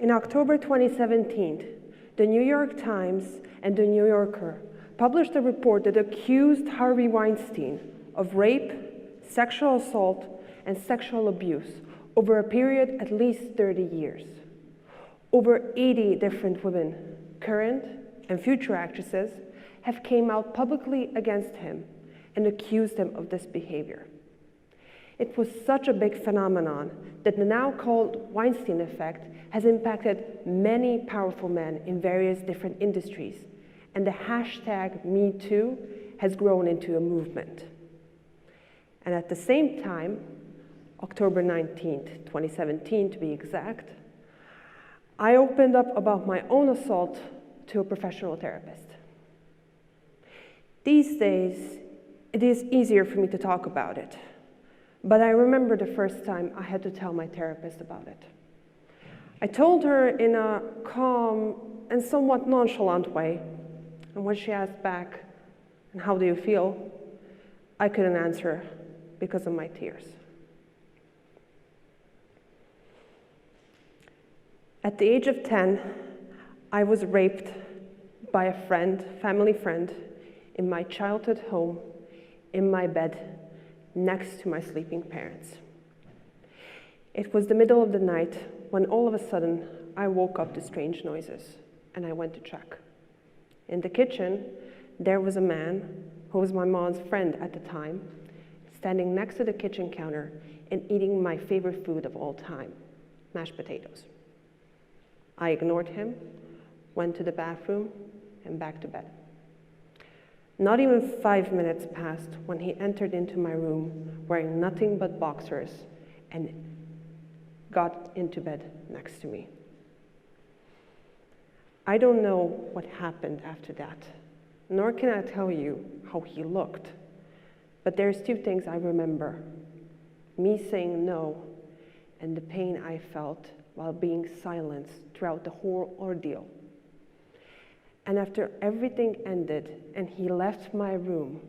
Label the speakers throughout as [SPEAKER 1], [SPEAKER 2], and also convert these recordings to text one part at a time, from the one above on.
[SPEAKER 1] In October 2017, the New York Times and the New Yorker published a report that accused Harvey Weinstein of rape, sexual assault, and sexual abuse over a period at least 30 years. Over 80 different women, current and future actresses, have came out publicly against him and accused him of this behavior. It was such a big phenomenon that the now called Weinstein effect has impacted many powerful men in various different industries, and the hashtag #MeToo has grown into a movement. And at the same time, October 19th, 2017 to be exact, I opened up about my own assault to a professional therapist. These days, it is easier for me to talk about it, but I remember the first time I had to tell my therapist about it. I told her in a calm and somewhat nonchalant way, and when she asked back, "And how do you feel?" I couldn't answer because of my tears. At the age of 10, I was raped by a friend, family friend, in my childhood home, in my bed, next to my sleeping parents. It was the middle of the night when all of a sudden I woke up to strange noises, and I went to check. In the kitchen, there was a man who was my mom's friend at the time, standing next to the kitchen counter and eating my favorite food of all time, mashed potatoes. I ignored him, went to the bathroom, and back to bed. Not even 5 minutes passed when he entered into my room wearing nothing but boxers and got into bed next to me. I don't know what happened after that, nor can I tell you how he looked, but there's two things I remember: me saying no and the pain I felt while being silenced throughout the whole ordeal. And after everything ended and he left my room,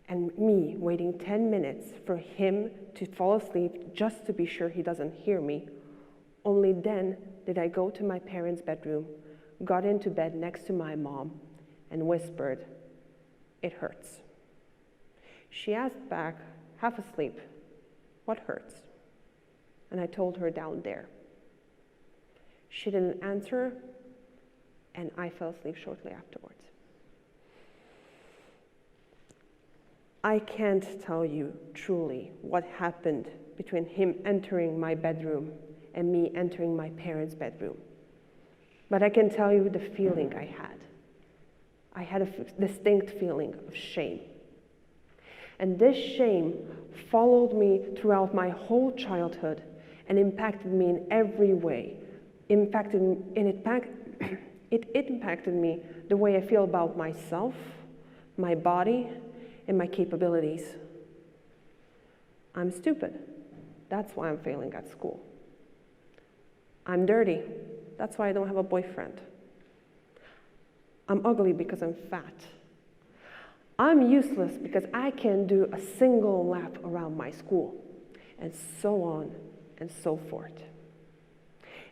[SPEAKER 1] and me waiting 10 minutes for him to fall asleep just to be sure he doesn't hear me, only then did I go to my parents' bedroom, got into bed next to my mom, and whispered, "It hurts." She asked back, half asleep, "What hurts?" And I told her, "Down there." She didn't answer, and I fell asleep shortly afterwards. I can't tell you truly what happened between him entering my bedroom and me entering my parents' bedroom, but I can tell you the feeling I had. I had a distinct feeling of shame. And this shame followed me throughout my whole childhood and impacted me in every way. It impacted me the way I feel about myself, my body, and my capabilities. I'm stupid. That's why I'm failing at school. I'm dirty. That's why I don't have a boyfriend. I'm ugly because I'm fat. I'm useless because I can't do a single lap around my school, and so on and so forth.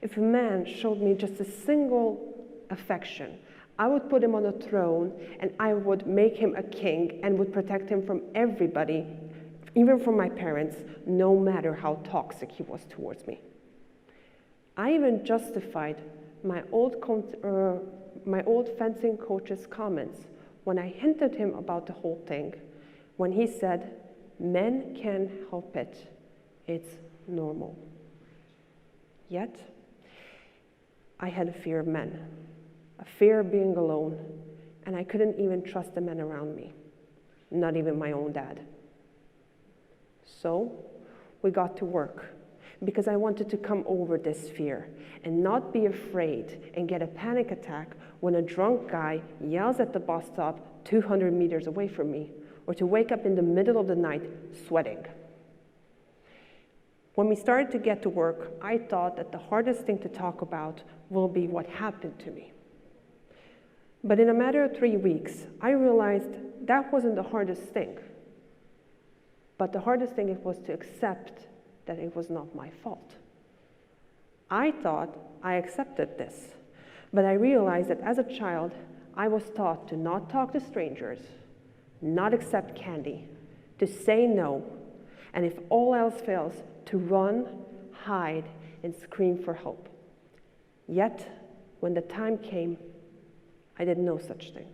[SPEAKER 1] If a man showed me just a single affection, I would put him on a throne and I would make him a king and would protect him from everybody, even from my parents, no matter how toxic he was towards me. I even justified my old fencing coach's comments when I hinted him about the whole thing, when he said, "Men can't help it, it's normal." Yet, I had a fear of men, a fear of being alone, and I couldn't even trust the men around me, not even my own dad. So, we got to work, because I wanted to come over this fear and not be afraid and get a panic attack when a drunk guy yells at the bus stop 200 meters away from me, or to wake up in the middle of the night sweating. When we started to get to work, I thought that the hardest thing to talk about will be what happened to me. But in a matter of 3 weeks, I realized that wasn't the hardest thing. But the hardest thing was to accept that it was not my fault. I thought I accepted this, but I realized that as a child, I was taught to not talk to strangers, not accept candy, to say no, and if all else fails, to run, hide, and scream for help. Yet, when the time came, I did no such thing.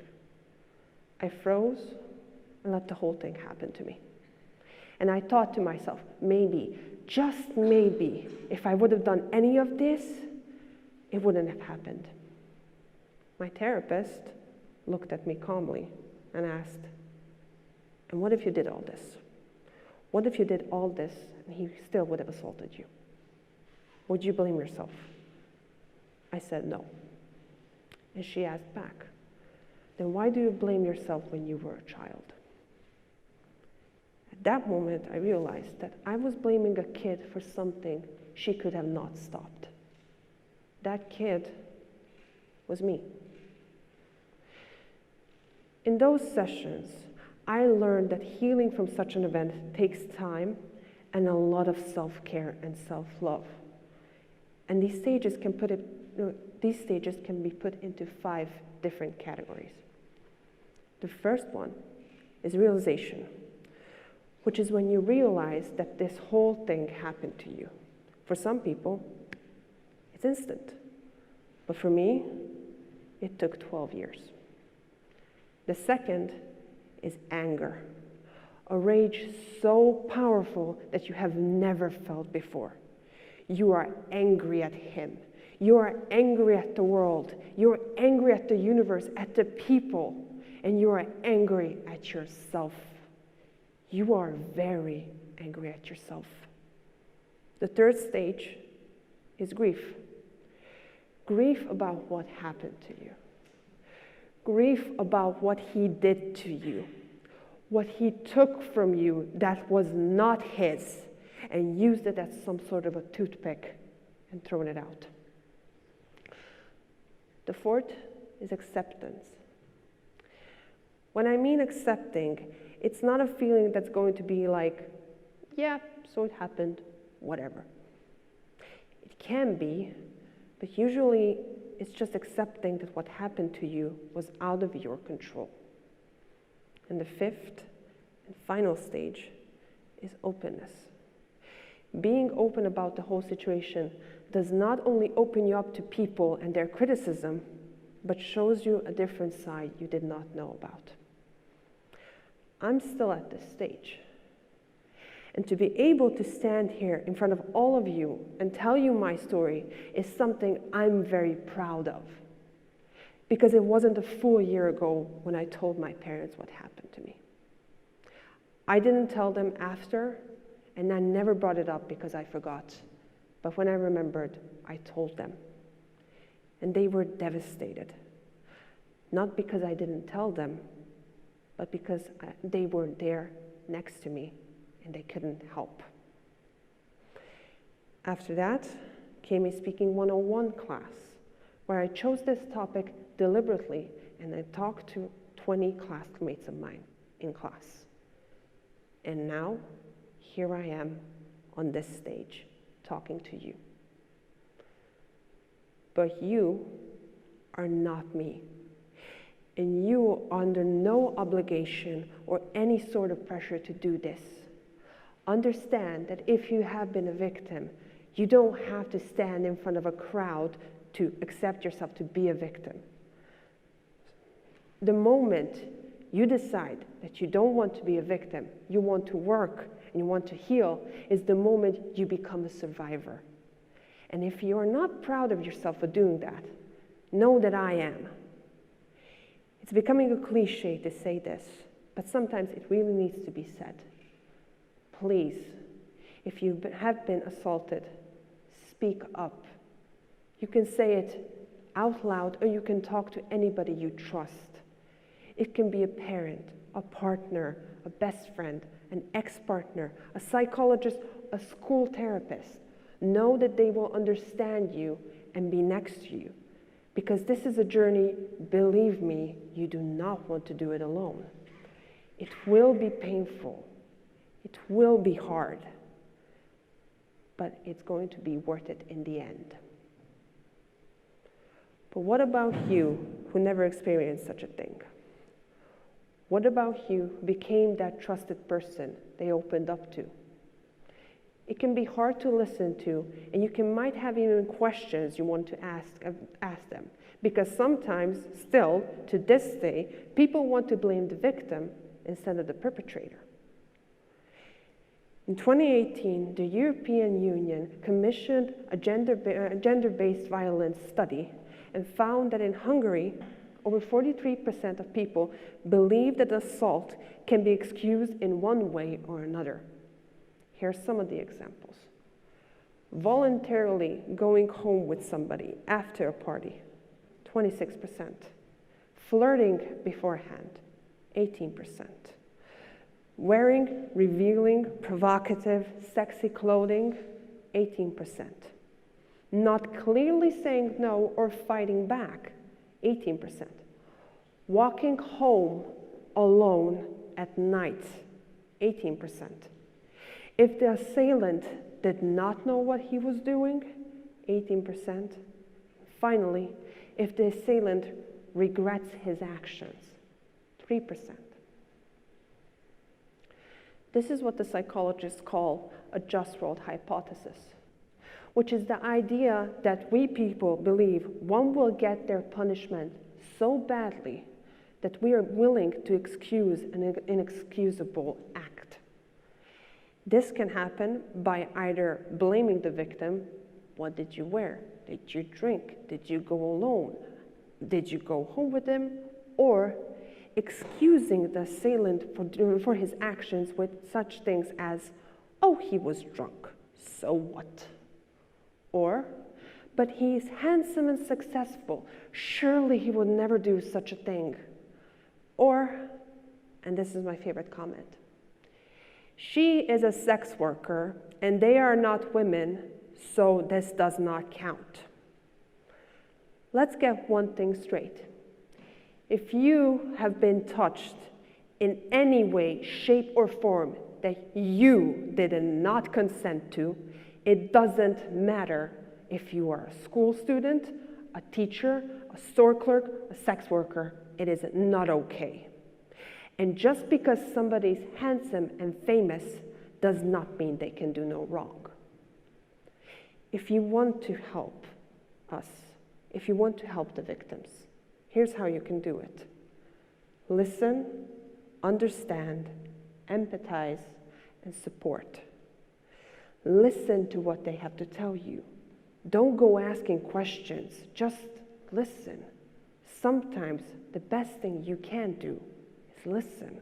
[SPEAKER 1] I froze and let the whole thing happen to me. And I thought to myself, maybe, just maybe, if I would have done any of this, it wouldn't have happened. My therapist looked at me calmly and asked, and what if you did all this? What if you did all this and he still would have assaulted you? Would you blame yourself? I said no. And she asked back, then why do you blame yourself when you were a child? At that moment, I realized that I was blaming a kid for something she could have not stopped. That kid was me. In those sessions, I learned that healing from such an event takes time and a lot of self-care and self-love. And these stages can be put into 5 different categories. The first one is realization, which is when you realize that this whole thing happened to you. For some people, it's instant. But for me, it took 12 years. The second is anger, a rage so powerful that you have never felt before. You are angry at him. You are angry at the world. You are angry at the universe, at the people, and you are angry at yourself. You are very angry at yourself. The third stage is grief. Grief about what happened to you. Grief about what he did to you. What he took from you that was not his and used it as some sort of a toothpick and thrown it out. The fourth is acceptance. When I mean accepting, it's not a feeling that's going to be like, yeah, so it happened, whatever. It can be, but usually it's just accepting that what happened to you was out of your control. And the fifth and final stage is openness. Being open about the whole situation does not only open you up to people and their criticism, but shows you a different side you did not know about. I'm still at this stage. And to be able to stand here in front of all of you and tell you my story is something I'm very proud of. Because it wasn't a full year ago when I told my parents what happened to me. I didn't tell them after, and I never brought it up because I forgot. But when I remembered, I told them. And they were devastated. Not because I didn't tell them, but because they were there next to me and they couldn't help. After that came a Speaking 101 class, where I chose this topic deliberately and I talked to 20 classmates of mine in class. And now, here I am on this stage talking to you. But you are not me. And you are under no obligation or any sort of pressure to do this. Understand that if you have been a victim, you don't have to stand in front of a crowd to accept yourself to be a victim. The moment you decide that you don't want to be a victim, you want to work and you want to heal, is the moment you become a survivor. And if you are not proud of yourself for doing that, know that I am. It's becoming a cliche to say this, but sometimes it really needs to be said. Please, if you have been assaulted, speak up. You can say it out loud, or you can talk to anybody you trust. It can be a parent, a partner, a best friend, an ex-partner, a psychologist, a school therapist. Know that they will understand you and be next to you. Because this is a journey, believe me, you do not want to do it alone. It will be painful. It will be hard. But it's going to be worth it in the end. But what about you who never experienced such a thing? What about you who became that trusted person they opened up to? It can be hard to listen to, and you might have even questions you want to ask them. Because sometimes, still, to this day, people want to blame the victim instead of the perpetrator. In 2018, the European Union commissioned a gender-based violence study and found that in Hungary, over 43% of people believe that assault can be excused in one way or another. Here are some of the examples. Voluntarily going home with somebody after a party, 26%. Flirting beforehand, 18%. Wearing, revealing, provocative, sexy clothing, 18%. Not clearly saying no or fighting back, 18%. Walking home alone at night, 18%. If the assailant did not know what he was doing, 18%. Finally, if the assailant regrets his actions, 3%. This is what the psychologists call a just world hypothesis, which is the idea that we people believe one will get their punishment so badly that we are willing to excuse an inexcusable act. This can happen by either blaming the victim. What did you wear? Did you drink? Did you go alone? Did you go home with him? Or excusing the assailant for his actions with such things as, oh, he was drunk, so what? Or, but he's handsome and successful, surely he would never do such a thing. Or, and this is my favorite comment, she is a sex worker and they are not women, so this does not count. Let's get one thing straight. If you have been touched in any way, shape, or form that you did not consent to, it doesn't matter if you are a school student, a teacher, a store clerk, a sex worker, it is not okay. And just because somebody's handsome and famous does not mean they can do no wrong. If you want to help us, if you want to help the victims, here's how you can do it. Listen, understand, empathize, and support. Listen to what they have to tell you. Don't go asking questions, just listen. Sometimes the best thing you can do is listen.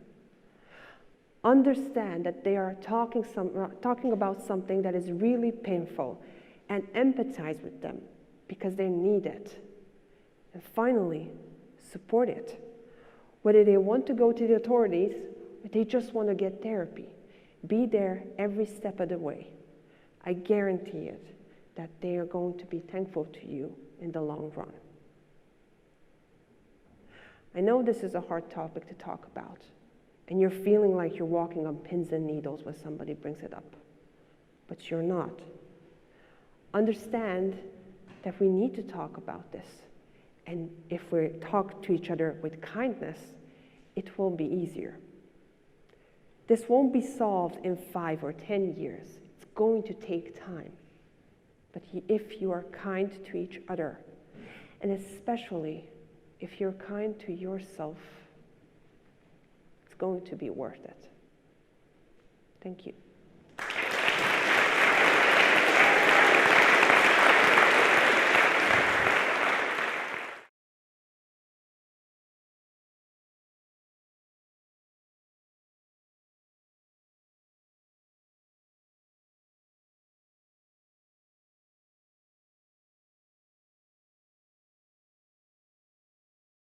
[SPEAKER 1] Understand that they are talking about something that is really painful, and empathize with them because they need it. And finally, support it. Whether they want to go to the authorities or they just want to get therapy, be there every step of the way. I guarantee it that they are going to be thankful to you in the long run. I know this is a hard topic to talk about, and you're feeling like you're walking on pins and needles when somebody brings it up, but you're not. Understand that we need to talk about this, and if we talk to each other with kindness, it will be easier. This won't be solved in 5 or 10 years. It's going to take time. But if you are kind to each other, and especially if you're kind to yourself, it's going to be worth it. Thank you.